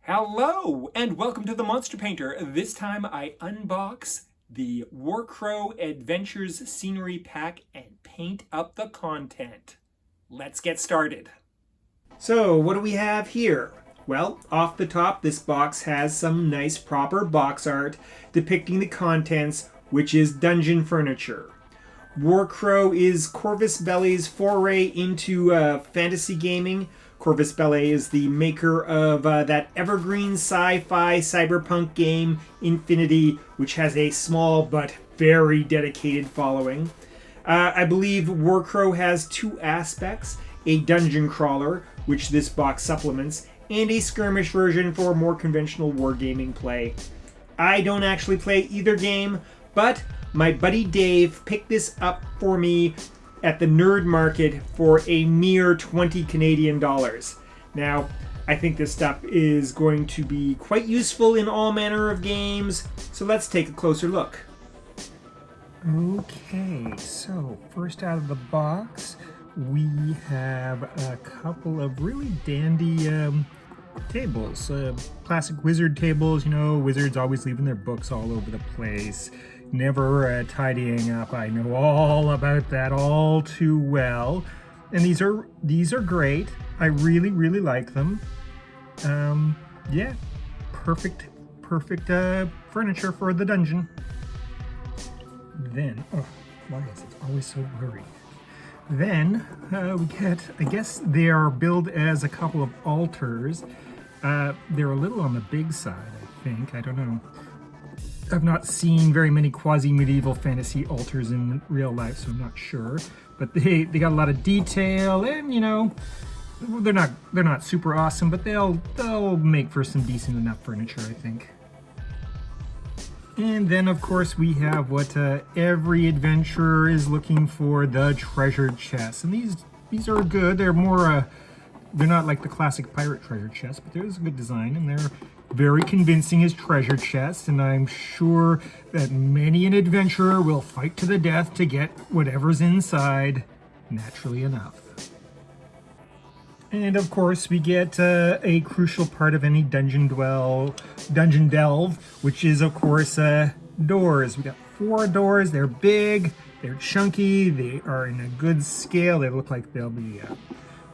Hello, and welcome to the Monster Painter. This time I unbox the Warcrow Adventures Scenery Pack and paint up the content. Let's get started. So, what do we have here? Well, off the top, this box has some nice proper box art depicting the contents, which is dungeon furniture. Warcrow is Corvus Belli's foray into fantasy gaming. Corvus Belli is the maker of that evergreen sci-fi cyberpunk game Infinity, which has a small but very dedicated following. I believe Warcrow has two aspects: a dungeon crawler, which this box supplements, and a skirmish version for more conventional wargaming play. I don't actually play either game, but my buddy Dave picked this up for me at the Nerd Market for a mere 20 Canadian dollars. Now, I think this stuff is going to be quite useful in all manner of games, so let's take a closer look. Okay, so first out of the box, we have a couple of really dandy tables. Classic wizard tables, you know, wizards always leaving their books all over the place. Never tidying up. I know all about that all too well. And these are great. I really like them. Yeah, perfect furniture for the dungeon. Then, oh, why is it always so blurry? Then we get, I guess they are billed as a couple of altars. They're a little on the big side, I think. I don't know. I've not seen very many quasi-medieval fantasy altars in real life, so I'm not sure. But they got a lot of detail, and you know, they're not super awesome, but they'll make for some decent enough furniture, I think. And then, of course, we have what every adventurer is looking for: the treasure chests. And these are good. They're more they're not like the classic pirate treasure chests, but there's a good design, and they're very convincing as treasure chests, and I'm sure that many an adventurer will fight to the death to get whatever's inside, naturally enough. And of course we get a crucial part of any dungeon delve, which is of course doors. We got 4 doors. They're big, they're chunky, they are in a good scale. They look like they'll be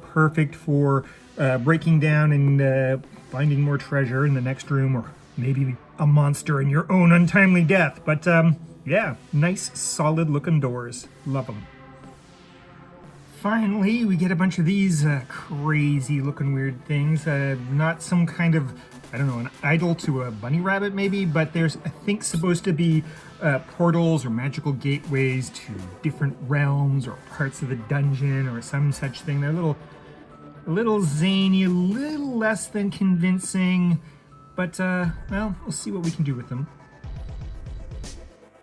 perfect for breaking down and finding more treasure in the next room, or maybe a monster in your own untimely death. But yeah, nice solid looking doors. Love them. Finally, we get a bunch of these crazy looking weird things. Not some kind of, I don't know, an idol to a bunny rabbit maybe, but there's, I think, supposed to be portals or magical gateways to different realms or parts of the dungeon or some such thing. They're a little zany, a little less than convincing, but well, we'll see what we can do with them.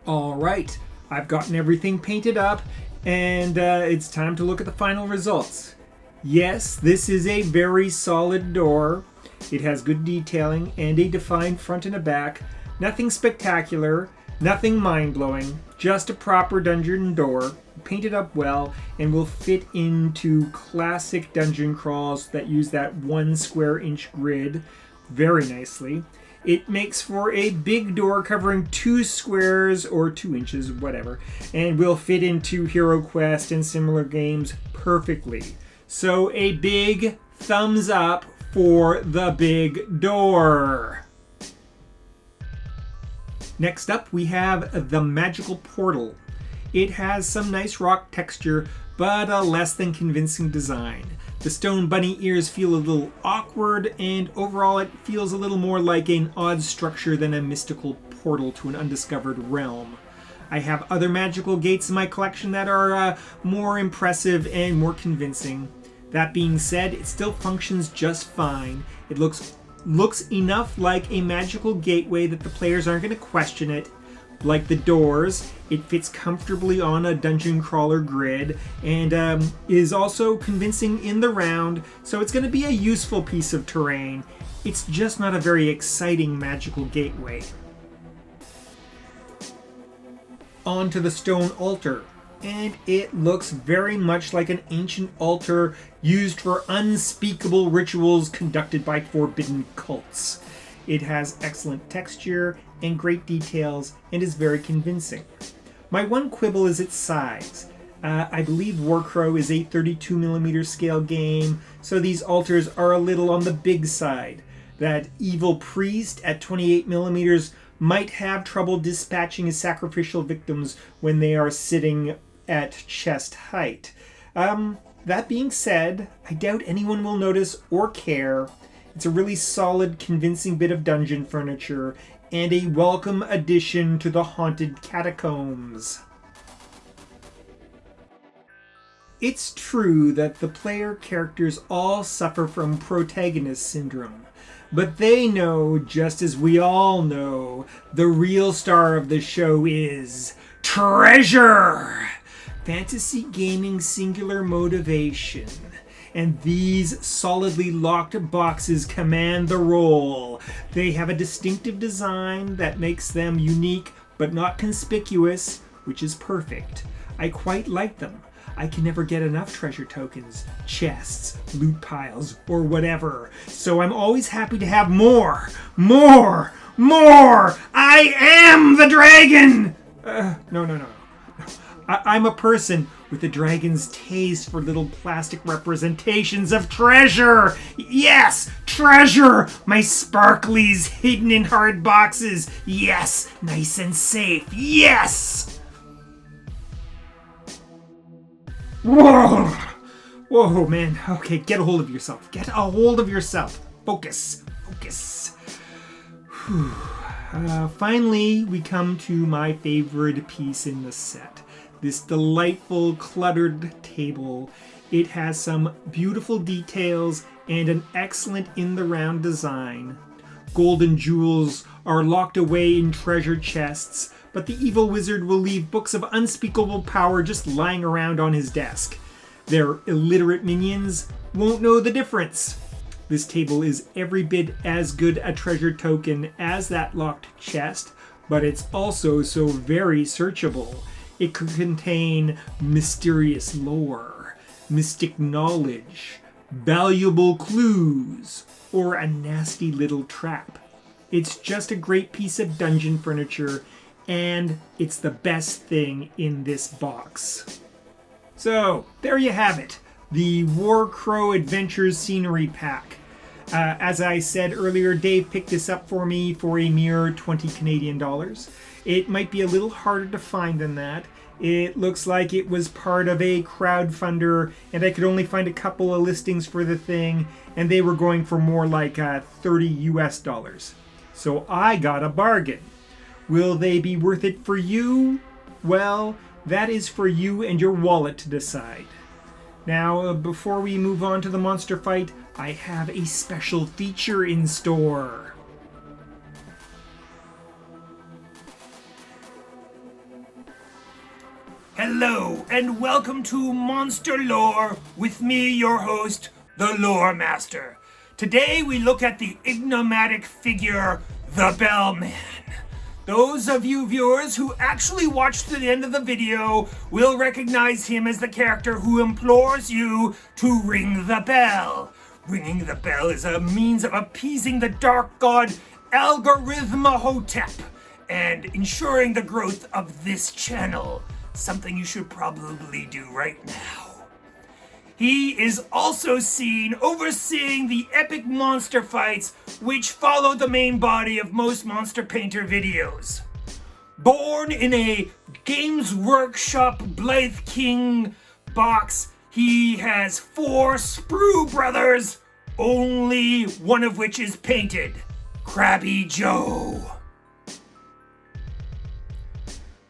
Alright, I've gotten everything painted up, and it's time to look at the final results. Yes, this is a very solid door. It has good detailing and a defined front and a back. Nothing spectacular, nothing mind-blowing, just a proper dungeon door, painted up well, and will fit into classic dungeon crawls that use that 1 square inch grid very nicely. It makes for a big door covering 2 squares or 2 inches, whatever, and will fit into HeroQuest and similar games perfectly. So a big thumbs up for the big door. Next up, we have the magical portal. It has some nice rock texture, but a less than convincing design. The stone bunny ears feel a little awkward, and overall it feels a little more like an odd structure than a mystical portal to an undiscovered realm. I have other magical gates in my collection that are more impressive and more convincing. That being said, it still functions just fine. It looks enough like a magical gateway that the players aren't going to question it. Like the doors, it fits comfortably on a dungeon crawler grid and is also convincing in the round, so it's going to be a useful piece of terrain. It's just not a very exciting magical gateway. On to the stone altar. and it looks very much like an ancient altar used for unspeakable rituals conducted by forbidden cults. It has excellent texture and great details and is very convincing. My one quibble is its size. I believe Warcrow is a 32mm scale game, so these altars are a little on the big side. That evil priest at 28mm might have trouble dispatching his sacrificial victims when they are sitting at chest height. That being said, I doubt anyone will notice or care. It's a really solid, convincing bit of dungeon furniture, and a welcome addition to the haunted catacombs. It's true that the player characters all suffer from protagonist syndrome, but they know, just as we all know, the real star of the show is treasure! Fantasy gaming singular motivation. And these solidly locked boxes command the role. They have a distinctive design that makes them unique but not conspicuous, which is perfect. I quite like them. I can never get enough treasure tokens, chests, loot piles, or whatever. So I'm always happy to have more! More! More! I am the dragon! No. I'm a person with a dragon's taste for little plastic representations of treasure! Yes! Treasure! My sparklies hidden in hard boxes! Yes! Nice and safe! Yes! Whoa! Whoa, man. Okay, get a hold of yourself. Get a hold of yourself. Focus. Finally, we come to my favorite piece in the set. This delightful cluttered table. It has some beautiful details and an excellent in-the-round design. Golden jewels are locked away in treasure chests, but the evil wizard will leave books of unspeakable power just lying around on his desk. Their illiterate minions won't know the difference. This table is every bit as good a treasure token as that locked chest, but it's also so very searchable. It could contain mysterious lore, mystic knowledge, valuable clues, or a nasty little trap. It's just a great piece of dungeon furniture, and it's the best thing in this box. So, there you have it, the Warcrow Adventures Scenery Pack. As I said earlier, Dave picked this up for me for a mere 20 Canadian dollars. It might be a little harder to find than that. It looks like it was part of a crowdfunder, and I could only find a couple of listings for the thing, and they were going for more like 30 US dollars. So I got a bargain. Will they be worth it for you? Well, that is for you and your wallet to decide. Now, before we move on to the monster fight, I have a special feature in store. Hello, and welcome to Monster Lore with me, your host, the Lore Master. Today we look at the enigmatic figure, the Bellman. Those of you viewers who actually watched to the end of the video will recognize him as the character who implores you to ring the bell. Ringing the bell is a means of appeasing the dark god Algorithmahotep and ensuring the growth of this channel. Something you should probably do right now. He is also seen overseeing the epic monster fights which follow the main body of most Monster Painter videos. Born in a Games Workshop Blythe King box, he has 4 sprue brothers, only one of which is painted, Krabby Joe.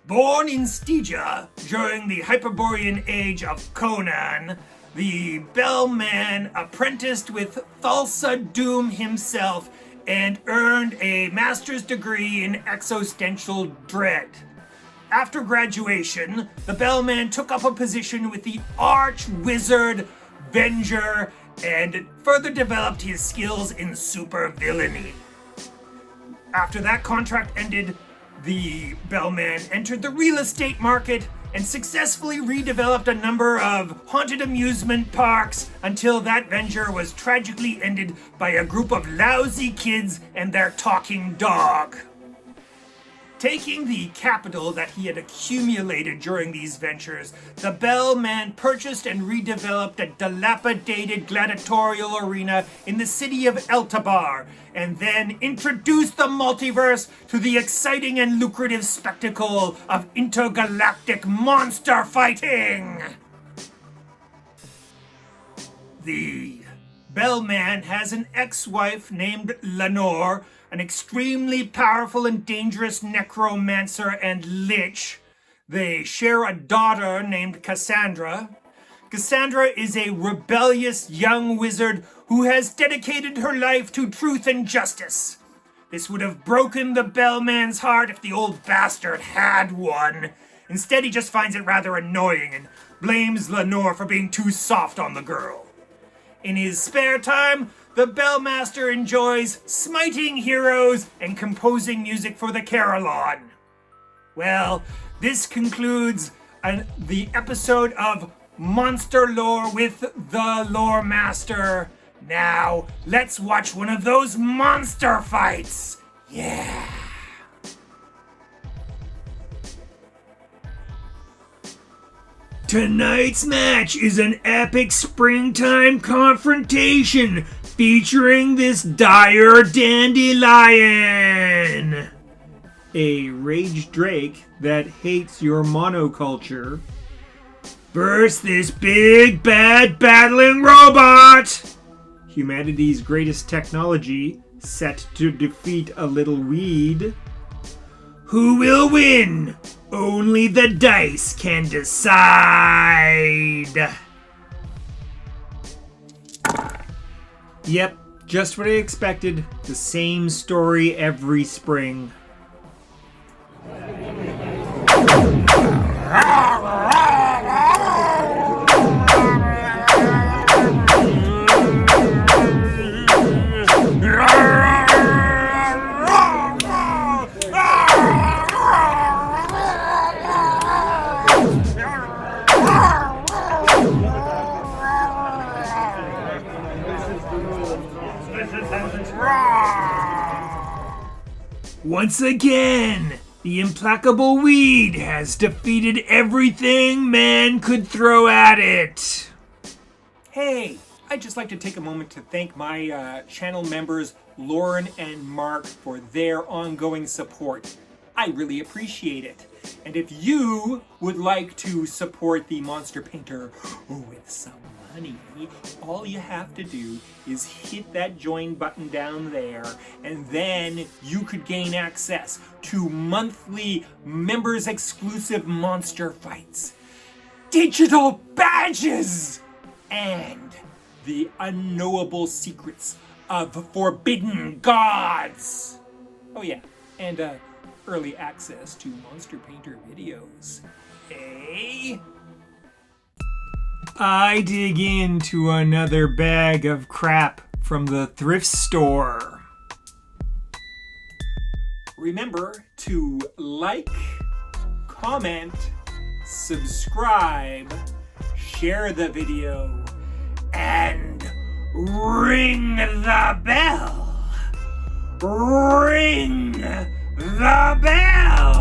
Born in Stygia during the Hyperborean age of Conan, the Bellman apprenticed with Thulsa Doom himself and earned a master's degree in existential dread. After graduation, the Bellman took up a position with the Arch-Wizard Venger and further developed his skills in supervillainy. After that contract ended, the Bellman entered the real estate market and successfully redeveloped a number of haunted amusement parks until that venture was tragically ended by a group of lousy kids and their talking dog. Taking the capital that he had accumulated during these ventures, the Bellman purchased and redeveloped a dilapidated gladiatorial arena in the city of Eltabar, and then introduced the multiverse to the exciting and lucrative spectacle of intergalactic monster fighting. The Bellman has an ex-wife named Lenore, an extremely powerful and dangerous necromancer and lich. They share a daughter named Cassandra. Cassandra is a rebellious young wizard who has dedicated her life to truth and justice. This would have broken the Bellman's heart if the old bastard had one. Instead, he just finds it rather annoying and blames Lenore for being too soft on the girl. In his spare time, the Bellmaster enjoys smiting heroes and composing music for the Carillon. Well, this concludes the episode of Monster Lore with the Lore Master. Now, let's watch one of those monster fights. Yeah. Tonight's match is an epic springtime confrontation featuring this dire dandelion, a rage drake that hates your monoculture, versus this big bad battling robot, humanity's greatest technology set to defeat a little weed. Who will win? Only the dice can decide. Yep, just what I expected. The same story every spring. Once again, the implacable weed has defeated everything man could throw at it. Hey, I'd just like to take a moment to thank my channel members, Lauren and Mark, for their ongoing support. I really appreciate it. And if you would like to support the Monster Painter with some money, all you have to do is hit that join button down there, and then you could gain access to monthly members exclusive monster fights, digital badges, and the unknowable secrets of forbidden gods. Oh yeah, and early access to Monster Painter videos. Eh? I dig into another bag of crap from the thrift store. Remember to like, comment, subscribe, share the video, and ring the bell. Ring the bell!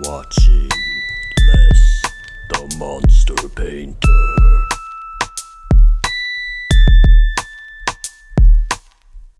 Watching Les, the Monster Painter.